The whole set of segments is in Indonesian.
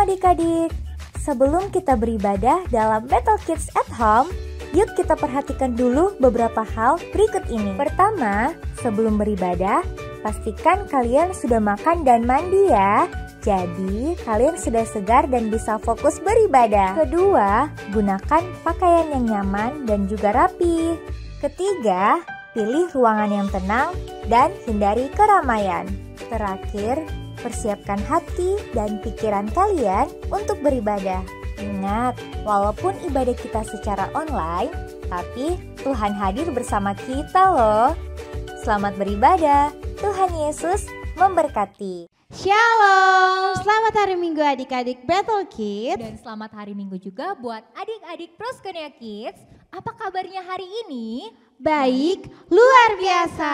adik-adik. Sebelum kita beribadah dalam Battle Kids at Home, yuk kita perhatikan dulu beberapa hal berikut ini. Pertama, sebelum beribadah, pastikan kalian sudah makan dan mandi ya. Jadi, kalian sudah segar dan bisa fokus beribadah. Kedua, gunakan pakaian yang nyaman dan juga rapi. Ketiga, pilih ruangan yang tenang dan hindari keramaian. Terakhir, persiapkan hati dan pikiran kalian untuk beribadah. Ingat, walaupun ibadah kita secara online, tapi Tuhan hadir bersama kita loh. Selamat beribadah, Tuhan Yesus memberkati. Shalom, selamat hari Minggu adik-adik Battle Kids. Dan selamat hari Minggu juga buat adik-adik Proskonia Kids. Apa kabarnya hari ini? Baik, luar biasa.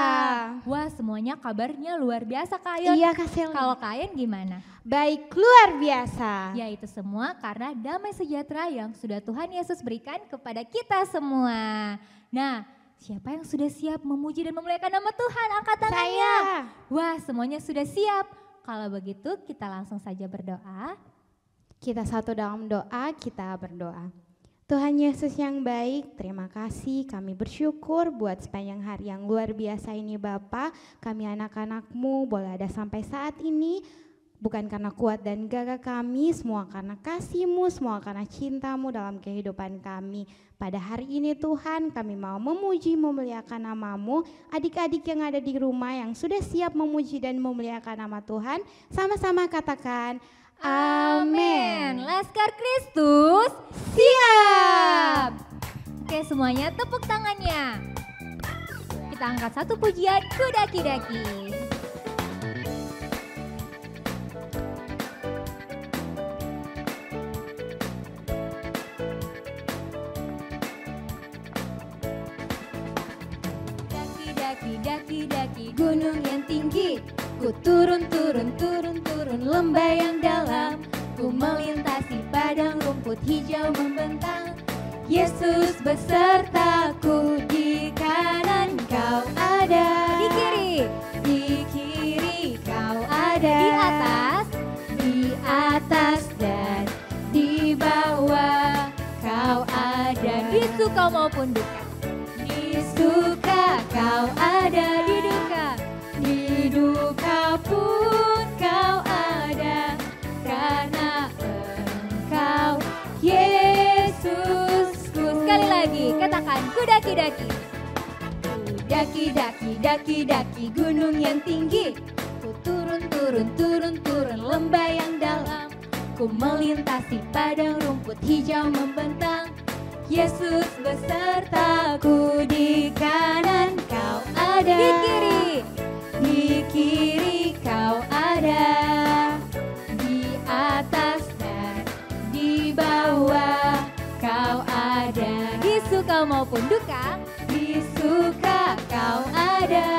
Wah, semuanya kabarnya luar biasa Kak Ayon. Iya Kak Selma. Kalau Kak Ayon gimana? Baik, luar biasa. Ya itu semua karena damai sejahtera yang sudah Tuhan Yesus berikan kepada kita semua. Nah, siapa yang sudah siap memuji dan memuliakan nama Tuhan? Angkat tangannya. Saya. Wah, semuanya sudah siap. Kalau begitu kita langsung saja berdoa. Kita satu dalam doa, kita berdoa. Tuhan Yesus yang baik, terima kasih, kami bersyukur buat sepanjang hari yang luar biasa ini Bapa. Kami anak-anak-Mu boleh ada sampai saat ini, bukan karena kuat dan gagah kami, semua karena kasih-Mu, semua karena cinta-Mu dalam kehidupan kami. Pada hari ini Tuhan, kami mau memuji, memuliakan nama-Mu. Adik-adik yang ada di rumah yang sudah siap memuji dan memuliakan nama Tuhan, sama-sama katakan, amin. Laskar Kristus siap. Oke, semuanya tepuk tangannya. Kita angkat satu pujian, Ku Daki-Daki. Daki-daki gunung yang tinggi, ku turun lembah yang dalam, ku melintasi padang rumput hijau membentang. Yesus besertaku, di kanan kau ada, di kiri kau ada, di atas dan di bawah kau ada, di suka maupun duka. Di suka kau ada, di duka pun kau ada, karena Engkau Yesusku. Sekali lagi katakan, ku daki-daki. Ku daki-daki gunung yang tinggi, ku turun lembah yang dalam, ku melintasi padang rumput hijau membentang. Yesus besertaku, di kanan kau ada, di kiri kau ada, di atas dan di bawah kau ada, di suka maupun duka, di suka kau ada,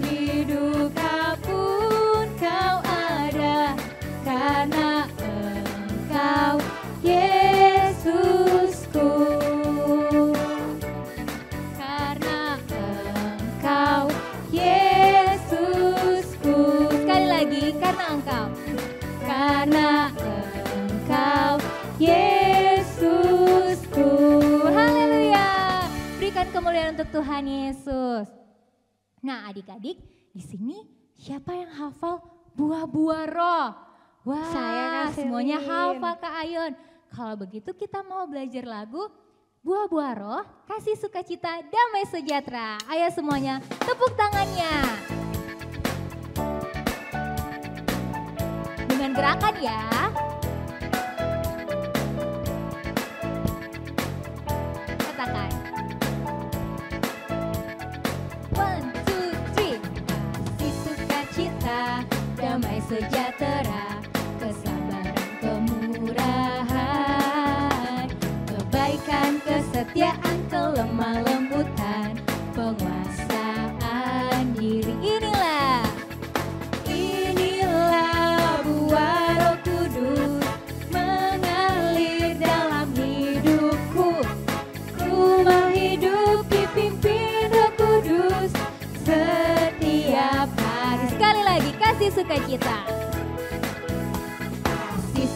di duka pun kau ada, karena Engkau Yesusku, karena Engkau Yesusku. Sekali lagi, karena Engkau Yesusku. Haleluya. Berikan kemuliaan untuk Tuhan Yesus. Nah, adik-adik, di sini siapa yang hafal buah-buah roh? Wah, saya semuanya hafal Kak Ayon. Kalau begitu kita mau belajar lagu Buah-Buah Roh, Kasih Sukacita, Damai Sejahtera. Ayo semuanya tepuk tangannya. Dengan gerakan ya. Katakan. 1, 2, 3. Kasih sukacita, damai sejahtera, kesabaran, kemurahan, kebaikan, kesetiaan, kelemah lembutan, penguasaan diri. Inilah buah Roh Kudus mengalir dalam hidupku. Ku mau hidup dipimpin Roh Kudus setiap hari. Sekali lagi, kasih sukacita. Kasih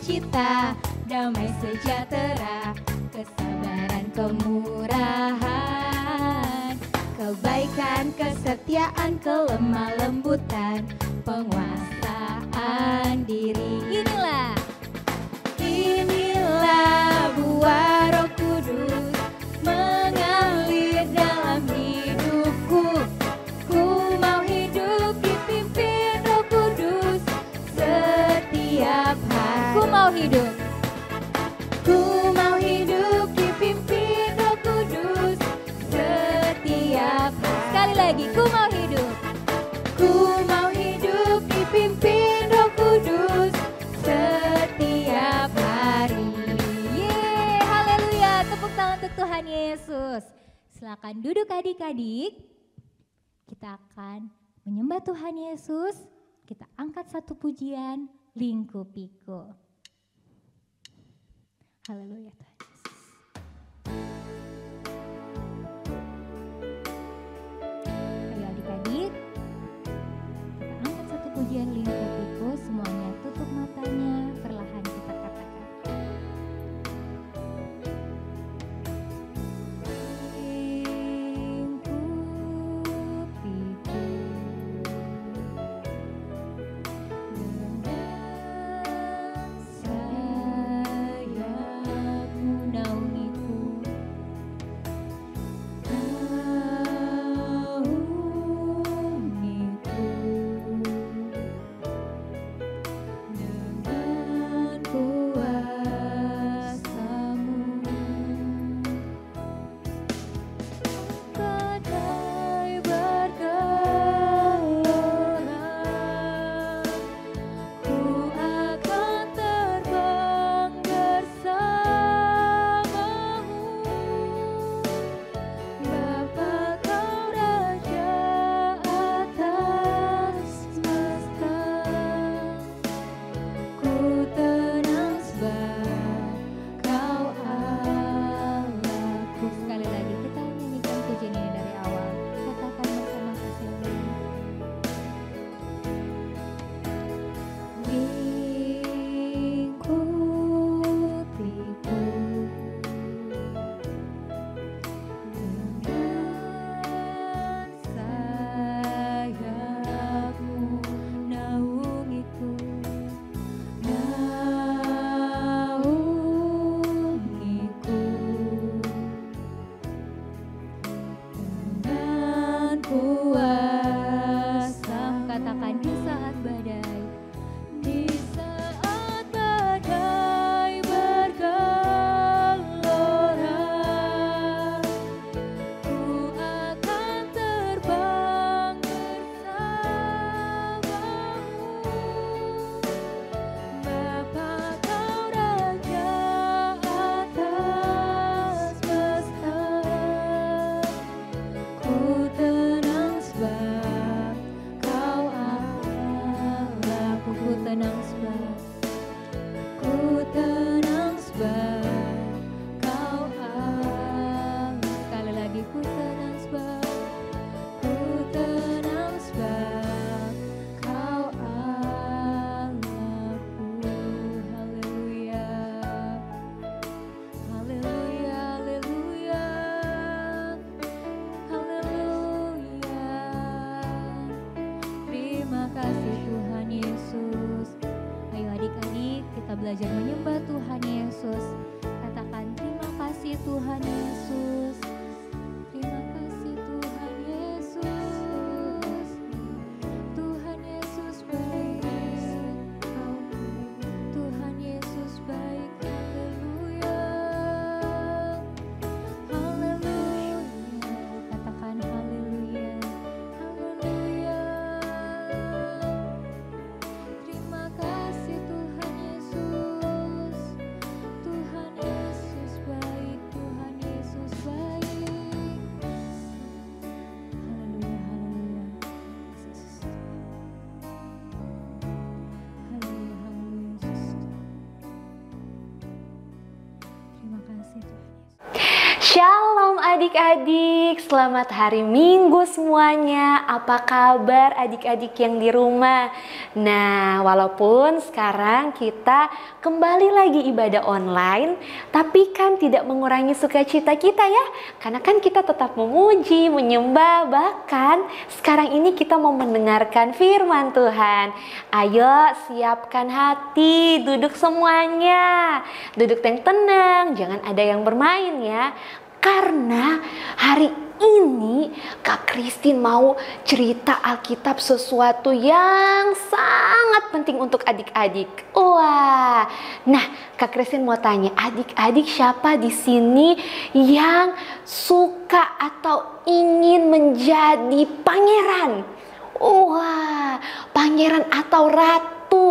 sukacita, damai sejahtera, kesabaran, kemurahan, kebaikan, kesetiaan, kelemah lembutan, penguasaan diri. Inilah buah Roh Kudus mengalir dalam hidupku. Ku mau hidup dipimpin Roh Kudus setiap hari. Ku mau hidup dipimpin Roh Kudus setiap hari. Sekali lagi, ku mau hidup dipimpin Roh Kudus setiap hari. Yeay, haleluya. Tepuk tangan untuk Tuhan Yesus. Silakan duduk adik-adik. Kita akan menyembah Tuhan Yesus. Kita angkat satu pujian, Lingkupiku. Haleluya Tuhan Yesus. Ayo adik-adik, kita angkat satu pujian, Lingkupiku. Semuanya tutup matanya, perlahan kita katakan. belajar menyembah Tuhan Yesus. Katakan terima kasih Tuhan Yesus. Terima kasih Tuhan Yesus. Tuhan Yesus baik. Tuhan Yesus baik. Haleluya. Haleluya. Katakan haleluya. Haleluya. Terima kasih Tuhan Yesus. Tuhan Yesus baik. Tuhan Yesus baik. Haleluya. Haleluya. Haleluya. Haleluya. Terima kasih Tuhan Yesus. Shalom adik-adik, selamat hari Minggu semuanya. Apa kabar adik-adik yang di rumah? Nah, walaupun sekarang kita kembali lagi ibadah online, tapi kan tidak mengurangi sukacita kita ya. Karena kan kita tetap memuji, menyembah, bahkan sekarang ini kita mau mendengarkan firman Tuhan. Ayo siapkan hati, duduk semuanya. Duduk yang tenang, jangan ada yang bermain ya. Karena hari ini Kak Christine mau cerita Alkitab sesuatu yang sangat penting untuk adik-adik. Wah, nah Kak Christine mau tanya adik-adik siapa di sini yang suka atau ingin menjadi pangeran? Wah, pangeran atau ratu?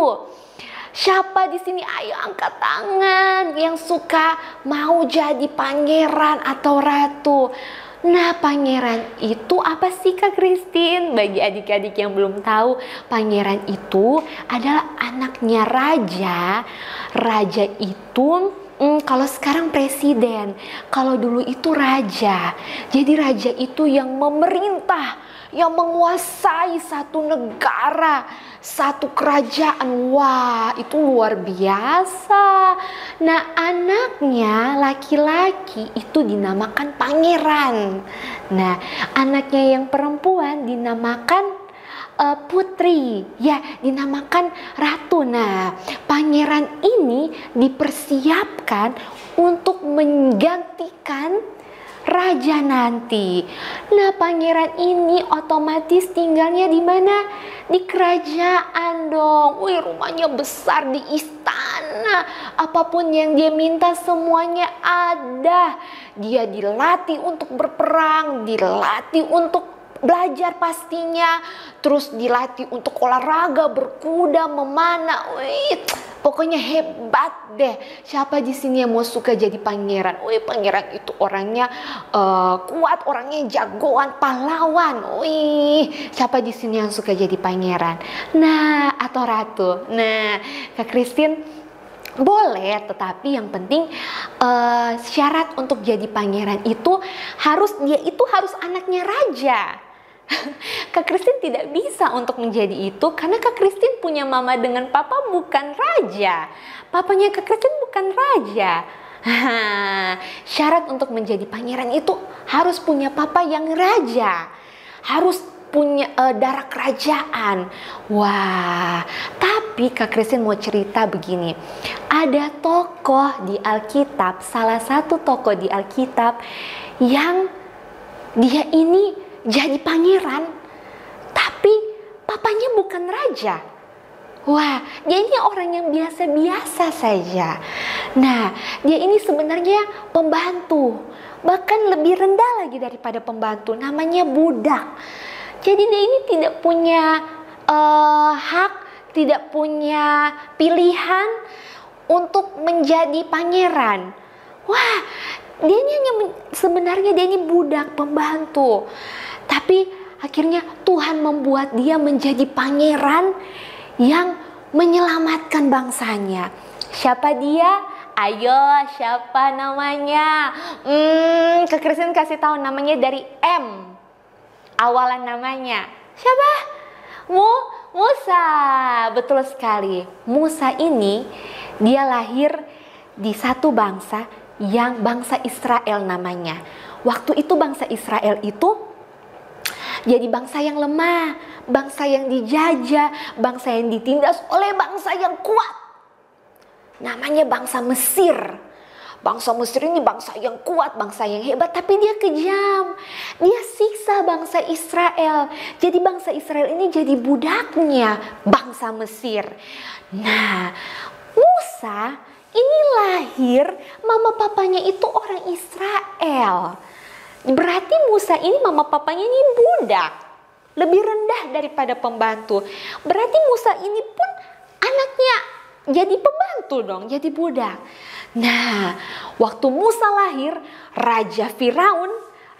Siapa di sini? Ayo angkat tangan yang suka mau jadi pangeran atau ratu. Nah, pangeran itu apa sih Kak Christine? Bagi adik-adik yang belum tahu, pangeran itu adalah anaknya raja. Raja itu kalau sekarang presiden, kalau dulu itu raja. Jadi raja itu yang memerintah, yang menguasai satu negara, satu kerajaan. Wah, itu luar biasa. Nah, anaknya laki-laki itu dinamakan pangeran. Nah, anaknya yang perempuan dinamakan putri, ya dinamakan ratu. Nah, pangeran ini dipersiapkan untuk menggantikan raja nanti. Nah, pangeran ini otomatis tinggalnya di mana? Di kerajaan dong. Wih, rumahnya besar di istana. Apapun yang dia minta semuanya ada. Dia dilatih untuk berperang, dilatih untuk belajar pastinya, terus dilatih untuk olahraga, berkuda, memanah. Wih, pokoknya hebat deh. Siapa di sini yang mau suka jadi pangeran? Wih, pangeran itu orangnya kuat, orangnya jagoan, pahlawan. Wih, siapa di sini yang suka jadi pangeran? Nah, atau ratu? Nah, Kak Christine boleh, tetapi yang penting syarat untuk jadi pangeran itu dia itu harus anaknya raja. Kak Christine tidak bisa untuk menjadi itu karena Kak Christine punya mama dengan papa bukan raja. Papanya Kak Christine bukan raja. Syarat untuk menjadi pangeran itu harus punya papa yang raja. Harus punya darah kerajaan. Wah, tapi Kak Christine mau cerita begini. Ada tokoh di Alkitab, salah satu tokoh di Alkitab yang dia ini jadi pangeran, tapi papanya bukan raja. Wah, dia ini orang yang biasa-biasa saja. Nah, dia ini sebenarnya pembantu, bahkan lebih rendah lagi daripada pembantu, namanya budak. Jadi dia ini tidak punya hak, tidak punya pilihan untuk menjadi pangeran. Wah, dia ini sebenarnya dia ini budak, pembantu. Tapi akhirnya Tuhan membuat dia menjadi pangeran yang menyelamatkan bangsanya. Siapa dia? Ayo, siapa namanya? Kak Christine kasih tahu namanya dari M. Awalan namanya. Siapa? Musa. Betul sekali. Musa ini dia lahir di satu bangsa yang bangsa Israel namanya. Waktu itu bangsa Israel itu jadi bangsa yang lemah, bangsa yang dijajah, bangsa yang ditindas oleh bangsa yang kuat. Namanya bangsa Mesir. Bangsa Mesir ini bangsa yang kuat, bangsa yang hebat, tapi dia kejam. Dia siksa bangsa Israel. Jadi bangsa Israel ini jadi budaknya bangsa Mesir. Nah, Musa ini lahir, mama papanya itu orang Israel. Berarti Musa ini mama papanya ini budak. Lebih rendah daripada pembantu. Berarti Musa ini pun anaknya jadi pembantu dong, jadi budak. Nah, waktu Musa lahir, Raja Firaun,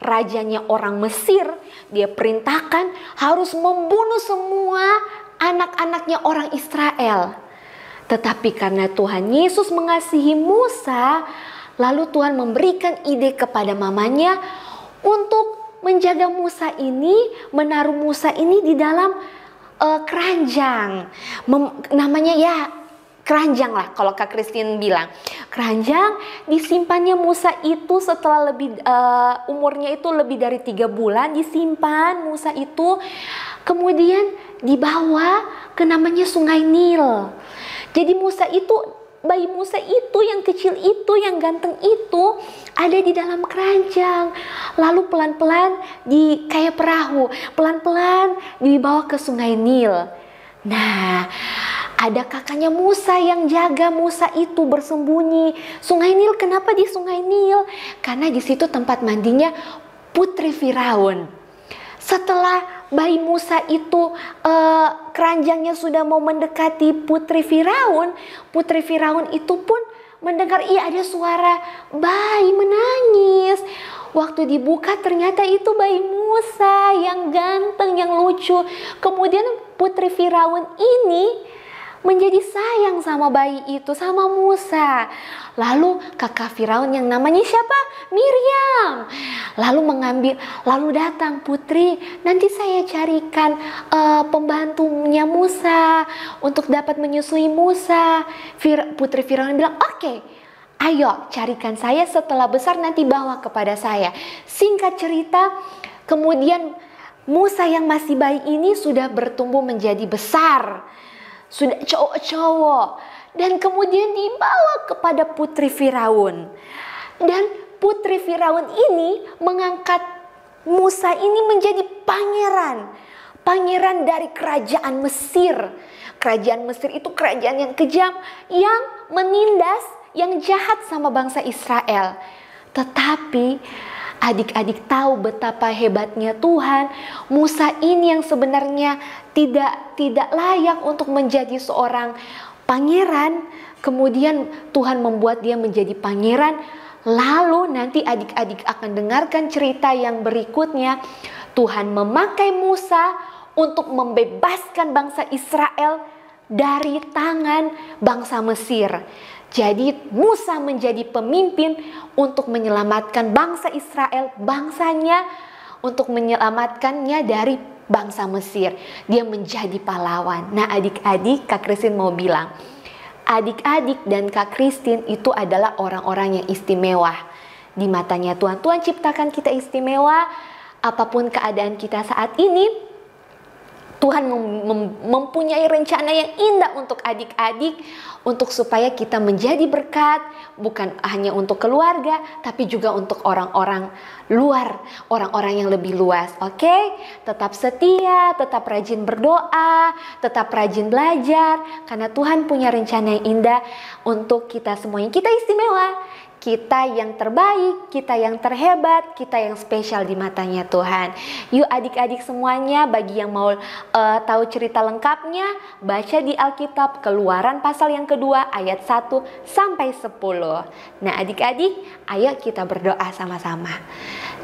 rajanya orang Mesir, dia perintahkan harus membunuh semua anak-anaknya orang Israel. Tetapi karena Tuhan Yesus mengasihi Musa, lalu Tuhan memberikan ide kepada mamanya untuk menjaga Musa ini, menaruh Musa ini di dalam keranjang. Namanya ya keranjang lah kalau Kak Christine bilang. Keranjang disimpannya Musa itu setelah umurnya itu lebih dari 3 bulan, disimpan Musa itu, kemudian dibawa ke namanya Sungai Nil. Jadi bayi Musa itu yang kecil itu, yang ganteng itu ada di dalam keranjang. Lalu pelan-pelan kayak perahu, pelan-pelan dibawa ke Sungai Nil. Nah, ada kakaknya Musa yang jaga Musa itu bersembunyi. Sungai Nil, kenapa di Sungai Nil? Karena di situ tempat mandinya putri Firaun. Setelah bayi Musa itu keranjangnya sudah mau mendekati putri Firaun itu pun mendengar ada suara bayi menangis. Waktu dibuka ternyata itu bayi Musa yang ganteng, yang lucu. Kemudian putri Firaun ini menjadi sayang sama bayi itu, sama Musa. Lalu kakak Firaun yang namanya siapa? Miriam. Lalu datang, putri, nanti saya carikan pembantunya Musa untuk dapat menyusui Musa. Putri Firaun bilang, oke, ayo carikan saya, setelah besar nanti bawa kepada saya. Singkat cerita, kemudian Musa yang masih bayi ini sudah bertumbuh menjadi besar. Sudah cowok-cowok, dan kemudian dibawa kepada putri Firaun. Dan putri Firaun ini mengangkat Musa ini menjadi pangeran dari kerajaan Mesir. Kerajaan Mesir itu kerajaan yang kejam, yang menindas, yang jahat sama bangsa Israel. Tetapi adik-adik tahu betapa hebatnya Tuhan. Musa ini yang sebenarnya tidak layak untuk menjadi seorang pangeran, kemudian Tuhan membuat dia menjadi pangeran. Lalu nanti adik-adik akan dengarkan cerita yang berikutnya. Tuhan memakai Musa untuk membebaskan bangsa Israel dari tangan bangsa Mesir. Jadi Musa menjadi pemimpin untuk menyelamatkan bangsa Israel, bangsanya, untuk menyelamatkannya dari bangsa Mesir. Dia menjadi pahlawan. Nah adik-adik, Kak Christine mau bilang, adik-adik dan Kak Christine itu adalah orang-orang yang istimewa di matanya Tuhan. Tuhan ciptakan kita istimewa, apapun keadaan kita saat ini, Tuhan mempunyai rencana yang indah untuk adik-adik, untuk supaya kita menjadi berkat, bukan hanya untuk keluarga, tapi juga untuk orang-orang luar, orang-orang yang lebih luas. Oke? Tetap setia, tetap rajin berdoa, tetap rajin belajar, karena Tuhan punya rencana yang indah untuk kita semuanya. Kita istimewa, kita yang terbaik, kita yang terhebat, kita yang spesial di matanya Tuhan. Yuk adik-adik semuanya, bagi yang mau tahu cerita lengkapnya, baca di Alkitab Keluaran pasal yang kedua ayat 1 sampai 10. Nah adik-adik, ayo kita berdoa sama-sama.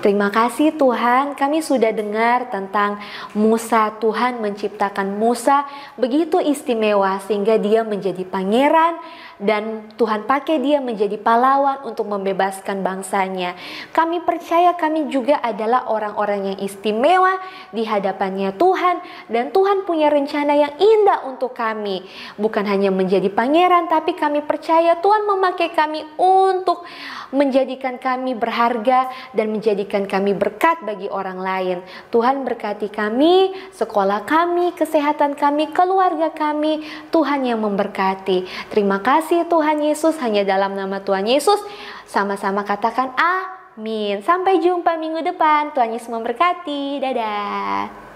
Terima kasih Tuhan, kami sudah dengar tentang Musa. Tuhan menciptakan Musa begitu istimewa sehingga dia menjadi pangeran, dan Tuhan pakai dia menjadi pahlawan untuk membebaskan bangsanya. Kami percaya kami juga adalah orang-orang yang istimewa di hadapannya Tuhan, dan Tuhan punya rencana yang indah untuk kami. Bukan hanya menjadi pangeran, tapi kami percaya Tuhan memakai kami untuk menjadikan kami berharga dan menjadikan kami berkat bagi orang lain. Tuhan berkati kami, sekolah kami, kesehatan kami, keluarga kami. Tuhan yang memberkati. Terima kasih Tuhan Yesus, hanya dalam nama Tuhan Yesus sama-sama katakan amin. Sampai jumpa minggu depan. Tuhan Yesus memberkati. Dadah.